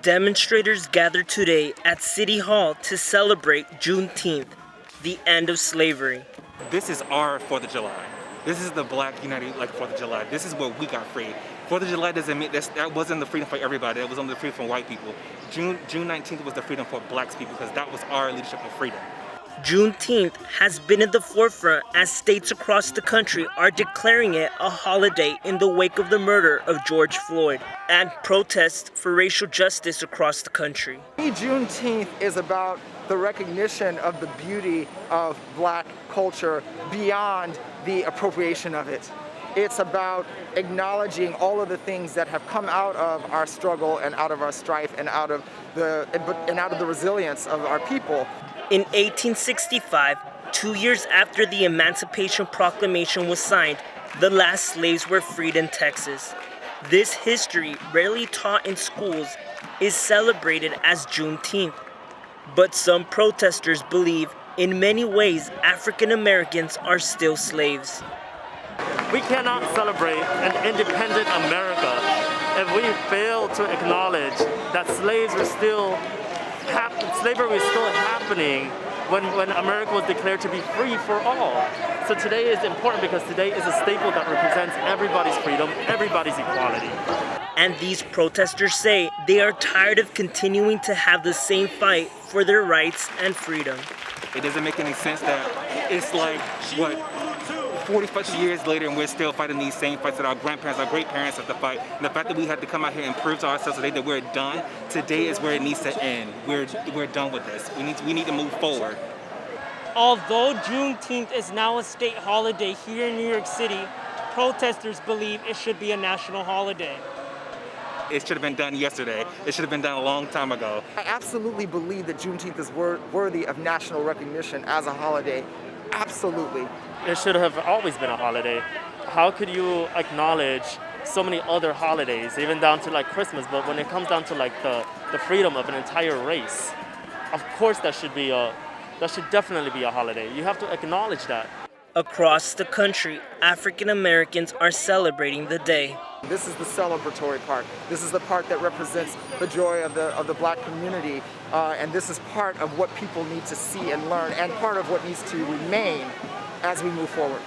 Demonstrators gathered today at City Hall to celebrate Juneteenth, the end of slavery. This is our 4th of July. This is the Black United 4th of July. This is where we got free. 4th of July doesn't mean that wasn't the freedom for everybody. That was only the freedom for white people. June 19th was the freedom for Black people because that was our leadership of freedom. Juneteenth has been in the forefront as states across the country are declaring it a holiday in the wake of the murder of George Floyd and protests for racial justice across the country. Juneteenth is about the recognition of the beauty of Black culture beyond the appropriation of it. It's about acknowledging all of the things that have come out of our struggle and out of our strife and out of the resilience of our people. In 1865, 2 years after the Emancipation Proclamation was signed, the last slaves were freed in Texas. This history, rarely taught in schools, is celebrated as Juneteenth. But some protesters believe, in many ways, African Americans are still slaves. We cannot celebrate an independent America if we fail to acknowledge that slavery was still happening when America was declared to be free for all. So today is important because today is a staple that represents everybody's freedom, everybody's equality. And these protesters say they are tired of continuing to have the same fight for their rights and freedom. It doesn't make any sense that it's 40 years later and we're still fighting these same fights that our grandparents, our great-parents have to fight. And the fact that we had to come out here and prove to ourselves today that we're done, today is where it needs to end. We're done with this. We need to move forward. Although Juneteenth is now a state holiday here in New York City, protesters believe it should be a national holiday. It should have been done yesterday. It should have been done a long time ago. I absolutely believe that Juneteenth is worthy of national recognition as a holiday. Absolutely. It should have always been a holiday. How could you acknowledge so many other holidays, even down to Christmas, but when it comes down to the freedom of an entire race, of course that should definitely be a holiday. You have to acknowledge that. Across the country, African Americans are celebrating the day. This is the celebratory part. This is the part that represents the joy of the Black community, and this is part of what people need to see and learn, and part of what needs to remain as we move forward.